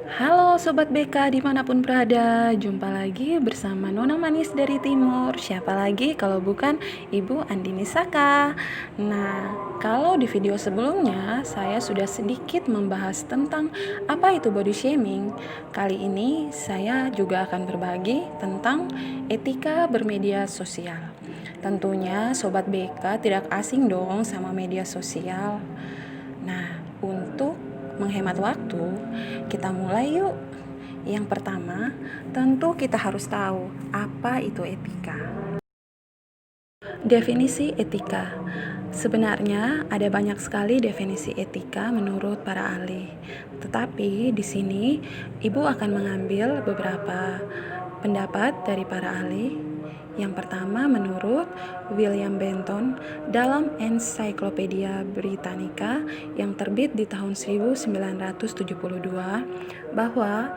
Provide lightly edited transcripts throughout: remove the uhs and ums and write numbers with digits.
Halo Sobat BK dimanapun berada, jumpa lagi bersama Nona Manis dari Timur. Siapa lagi kalau bukan Ibu Andini Saka. Nah, kalau di video sebelumnya saya sudah sedikit membahas tentang apa itu body shaming. Kali ini saya juga akan berbagi tentang etika bermedia sosial. Tentunya Sobat BK tidak asing dong sama media sosial. Nah, untuk menghemat waktu, kita mulai yuk. Yang pertama, tentu kita harus tahu apa itu etika. Definisi etika. Sebenarnya ada banyak sekali definisi etika menurut para ahli. Tetapi di sini Ibu akan mengambil beberapa pendapat dari para ahli. Yang pertama menurut William Benton dalam Encyclopedia Britannica yang terbit di tahun 1972 bahwa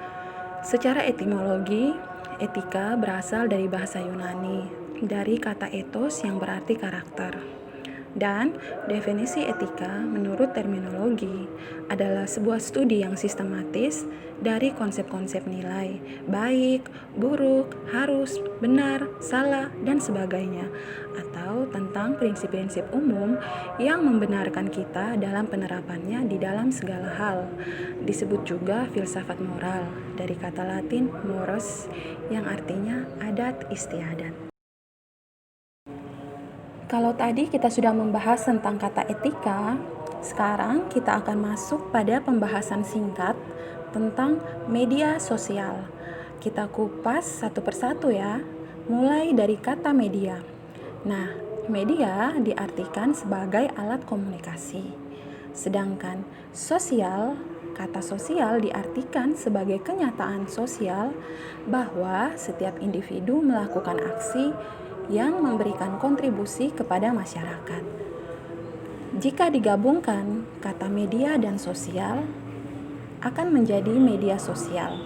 secara etimologi etika berasal dari bahasa Yunani dari kata ethos yang berarti karakter. Dan definisi etika menurut terminologi adalah sebuah studi yang sistematis dari konsep-konsep nilai, baik, buruk, harus, benar, salah, dan sebagainya, atau tentang prinsip-prinsip umum yang membenarkan kita dalam penerapannya di dalam segala hal. Disebut juga filsafat moral dari kata Latin mores yang artinya adat istiadat. Kalau tadi kita sudah membahas tentang kata etika, sekarang kita akan masuk pada pembahasan singkat tentang media sosial. Kita kupas satu persatu ya, mulai dari kata media. Nah, media diartikan sebagai alat komunikasi. Sedangkan sosial, kata sosial diartikan sebagai kenyataan sosial bahwa setiap individu melakukan aksi yang memberikan kontribusi kepada masyarakat. Jika digabungkan, kata media dan sosial akan menjadi media sosial,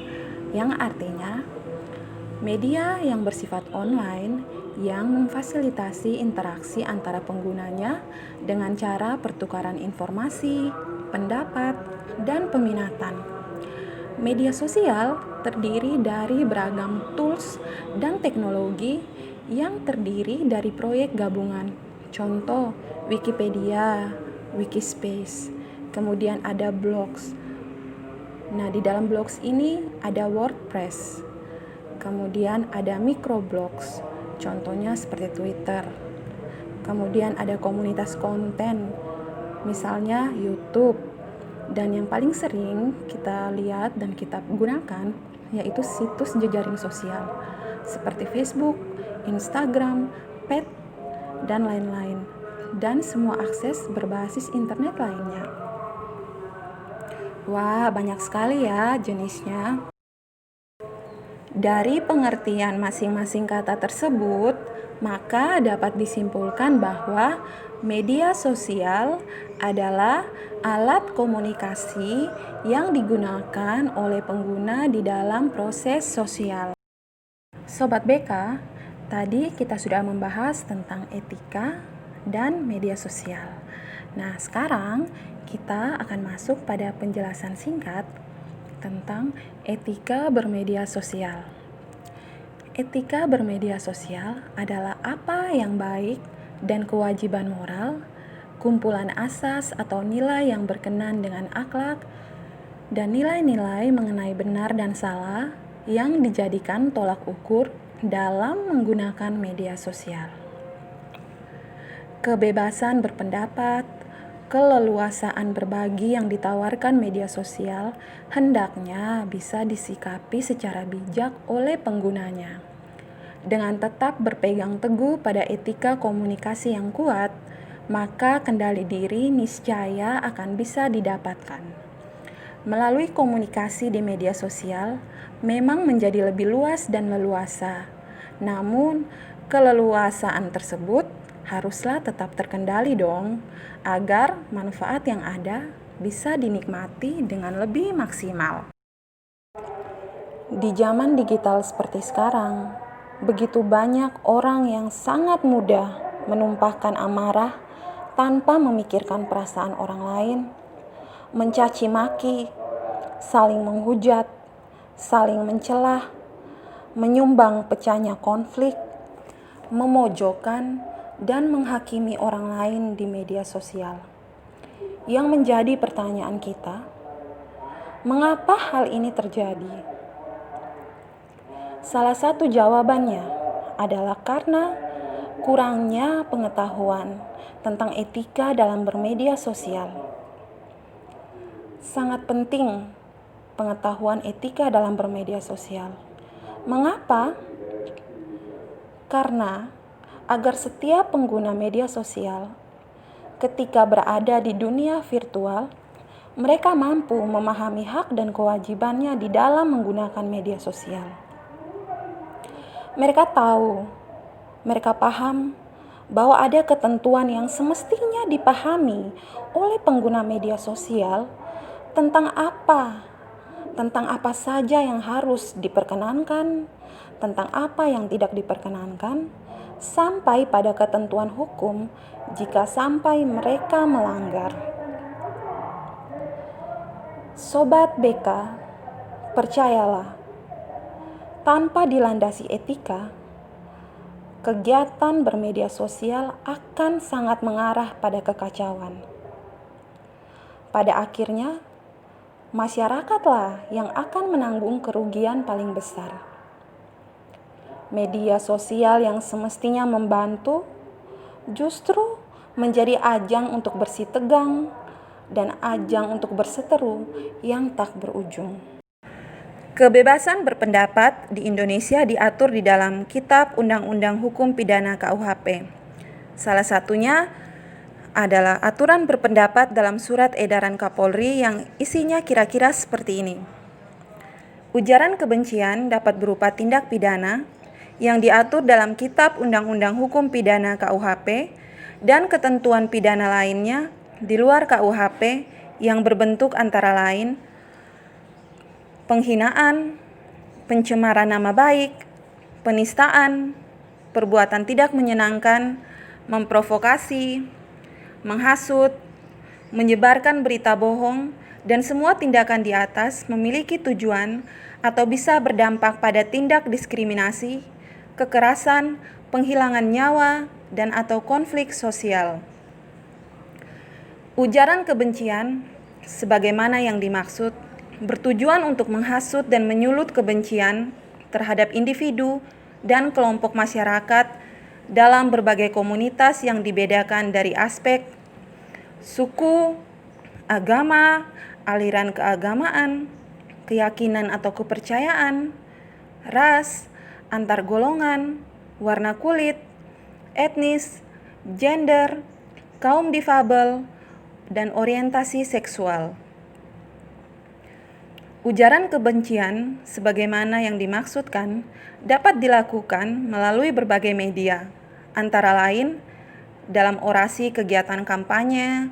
yang artinya media yang bersifat online yang memfasilitasi interaksi antara penggunanya dengan cara pertukaran informasi, pendapat, dan peminatan. Media sosial terdiri dari beragam tools dan teknologi yang terdiri dari proyek gabungan. Contoh, Wikipedia, Wikispace, kemudian ada blogs. Nah, di dalam blogs ini ada WordPress, kemudian ada microblogs, contohnya seperti Twitter. Kemudian ada komunitas konten, misalnya YouTube. Dan yang paling sering kita lihat dan kita gunakan yaitu situs jejaring sosial seperti Facebook, Instagram, Pet, dan lain-lain, dan semua akses berbasis internet lainnya. Wah, banyak sekali ya jenisnya. Dari pengertian masing-masing kata tersebut, maka dapat disimpulkan bahwa media sosial adalah alat komunikasi yang digunakan oleh pengguna di dalam proses sosial. Sobat BK, tadi kita sudah membahas tentang etika dan media sosial. Nah, sekarang kita akan masuk pada penjelasan singkat tentang etika bermedia sosial. Etika bermedia sosial adalah apa yang baik dan kewajiban moral, kumpulan asas atau nilai yang berkenan dengan akhlak, dan nilai-nilai mengenai benar dan salah yang dijadikan tolak ukur dalam menggunakan media sosial. Kebebasan berpendapat, keleluasaan berbagi yang ditawarkan media sosial hendaknya bisa disikapi secara bijak oleh penggunanya. Dengan tetap berpegang teguh pada etika komunikasi yang kuat, maka kendali diri niscaya akan bisa didapatkan. Melalui komunikasi di media sosial memang menjadi lebih luas dan leluasa. Namun, keleluasaan tersebut haruslah tetap terkendali dong, agar manfaat yang ada bisa dinikmati dengan lebih maksimal. Di zaman digital seperti sekarang, begitu banyak orang yang sangat mudah menumpahkan amarah tanpa memikirkan perasaan orang lain, mencaci maki, saling menghujat, saling mencelah, menyumbang pecahnya konflik, memojokkan, dan menghakimi orang lain di media sosial. Yang menjadi pertanyaan kita, mengapa hal ini terjadi? Salah satu jawabannya adalah karena kurangnya pengetahuan tentang etika dalam bermedia sosial. Sangat penting pengetahuan etika dalam bermedia sosial. Mengapa? Karena agar setiap pengguna media sosial ketika berada di dunia virtual, mereka mampu memahami hak dan kewajibannya di dalam menggunakan media sosial. Mereka tahu, mereka paham bahwa ada ketentuan yang semestinya dipahami oleh pengguna media sosial tentang apa saja yang harus diperkenankan, tentang apa yang tidak diperkenankan, sampai pada ketentuan hukum jika sampai mereka melanggar. Sobat BK, percayalah, tanpa dilandasi etika, kegiatan bermedia sosial akan sangat mengarah pada kekacauan. Pada akhirnya, masyarakatlah yang akan menanggung kerugian paling besar. Media sosial yang semestinya membantu justru menjadi ajang untuk bersih tegang dan ajang untuk berseteru yang tak berujung. Kebebasan berpendapat di Indonesia diatur di dalam Kitab Undang-Undang Hukum Pidana KUHP. Salah satunya adalah aturan berpendapat dalam surat edaran Kapolri yang isinya kira-kira seperti ini. Ujaran kebencian dapat berupa tindak pidana yang diatur dalam Kitab Undang-Undang Hukum Pidana KUHP dan ketentuan pidana lainnya di luar KUHP yang berbentuk antara lain penghinaan, pencemaran nama baik, penistaan, perbuatan tidak menyenangkan, memprovokasi, menghasut, menyebarkan berita bohong, dan semua tindakan di atas memiliki tujuan atau bisa berdampak pada tindak diskriminasi, kekerasan, penghilangan nyawa, dan atau konflik sosial. Ujaran kebencian, sebagaimana yang dimaksud, bertujuan untuk menghasut dan menyulut kebencian terhadap individu dan kelompok masyarakat dalam berbagai komunitas yang dibedakan dari aspek suku, agama, aliran keagamaan, keyakinan atau kepercayaan, ras, antar golongan, warna kulit, etnis, gender, kaum difabel, dan orientasi seksual. Ujaran kebencian, sebagaimana yang dimaksudkan, dapat dilakukan melalui berbagai media, antara lain dalam orasi kegiatan kampanye,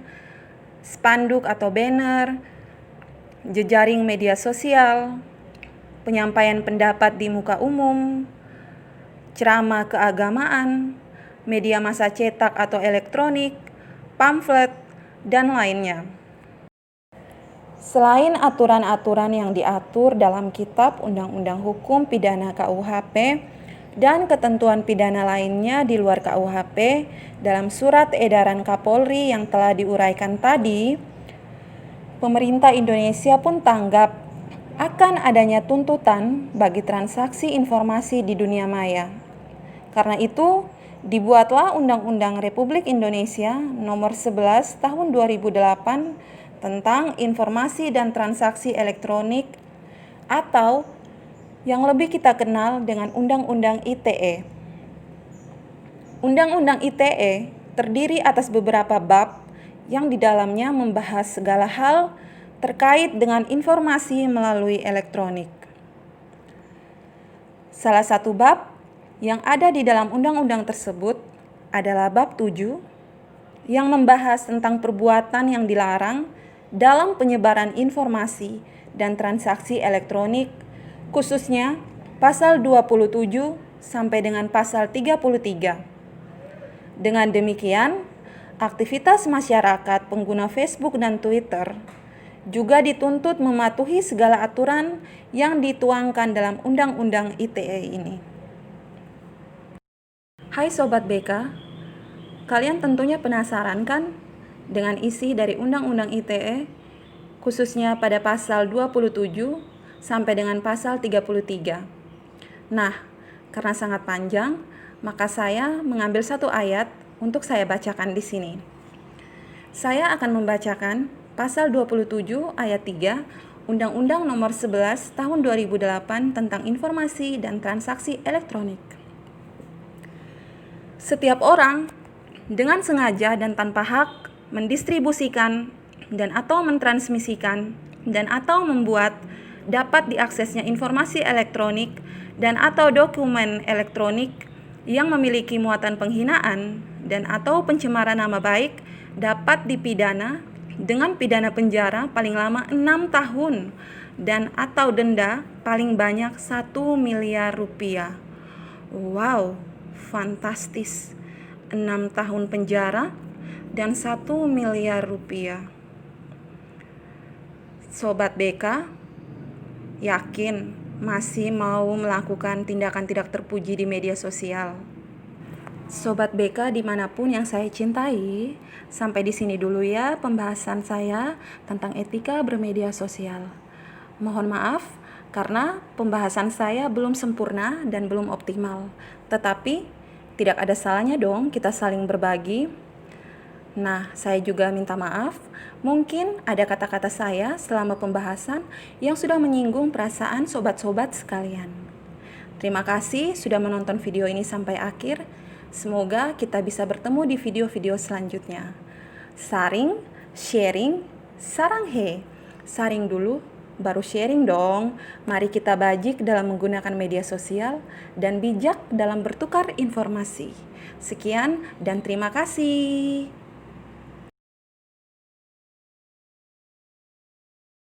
spanduk atau banner, jejaring media sosial, penyampaian pendapat di muka umum, ceramah keagamaan, media massa cetak atau elektronik, pamflet, dan lainnya. Selain aturan-aturan yang diatur dalam Kitab Undang-Undang Hukum Pidana KUHP dan ketentuan pidana lainnya di luar KUHP dalam surat edaran Kapolri yang telah diuraikan tadi, pemerintah Indonesia pun tanggap akan adanya tuntutan bagi transaksi informasi di dunia maya. Karena itu, dibuatlah Undang-Undang Republik Indonesia Nomor 11 Tahun 2008 tentang Informasi dan Transaksi Elektronik atau yang lebih kita kenal dengan Undang-Undang ITE. Undang-Undang ITE terdiri atas beberapa bab yang di dalamnya membahas segala hal terkait dengan informasi melalui elektronik. Salah satu bab yang ada di dalam undang-undang tersebut adalah bab 7 yang membahas tentang perbuatan yang dilarang dalam penyebaran informasi dan transaksi elektronik, khususnya pasal 27 sampai dengan pasal 33. Dengan demikian, aktivitas masyarakat pengguna Facebook dan Twitter juga dituntut mematuhi segala aturan yang dituangkan dalam Undang-Undang ITE ini. Hai Sobat BK, kalian tentunya penasaran kan dengan isi dari Undang-Undang ITE, khususnya pada pasal 27 sampai dengan pasal 33. Nah, karena sangat panjang, maka saya mengambil satu ayat untuk saya bacakan di sini. Saya akan membacakan pasal 27 ayat 3 Undang-Undang Nomor 11 Tahun 2008 tentang Informasi dan Transaksi Elektronik. Setiap orang dengan sengaja dan tanpa hak mendistribusikan dan atau mentransmisikan dan atau membuat dapat diaksesnya informasi elektronik dan atau dokumen elektronik yang memiliki muatan penghinaan dan atau pencemaran nama baik dapat dipidana dengan pidana penjara paling lama 6 tahun dan atau denda paling banyak 1 miliar rupiah. Wow, fantastis. 6 tahun penjara dan 1 miliar rupiah. Sobat BK, yakin masih mau melakukan tindakan tidak terpuji di media sosial? Sobat BK dimanapun yang saya cintai, sampai di sini dulu ya pembahasan saya tentang etika bermedia sosial. Mohon maaf karena pembahasan saya belum sempurna dan belum optimal. Tetapi tidak ada salahnya dong kita saling berbagi. Nah, saya juga minta maaf. Mungkin ada kata-kata saya selama pembahasan yang sudah menyinggung perasaan sobat-sobat sekalian. Terima kasih sudah menonton video ini sampai akhir. Semoga kita bisa bertemu di video-video selanjutnya. Saring, sharing, sarang he. Saring dulu, baru sharing dong. Mari kita bajik dalam menggunakan media sosial dan bijak dalam bertukar informasi. Sekian dan terima kasih.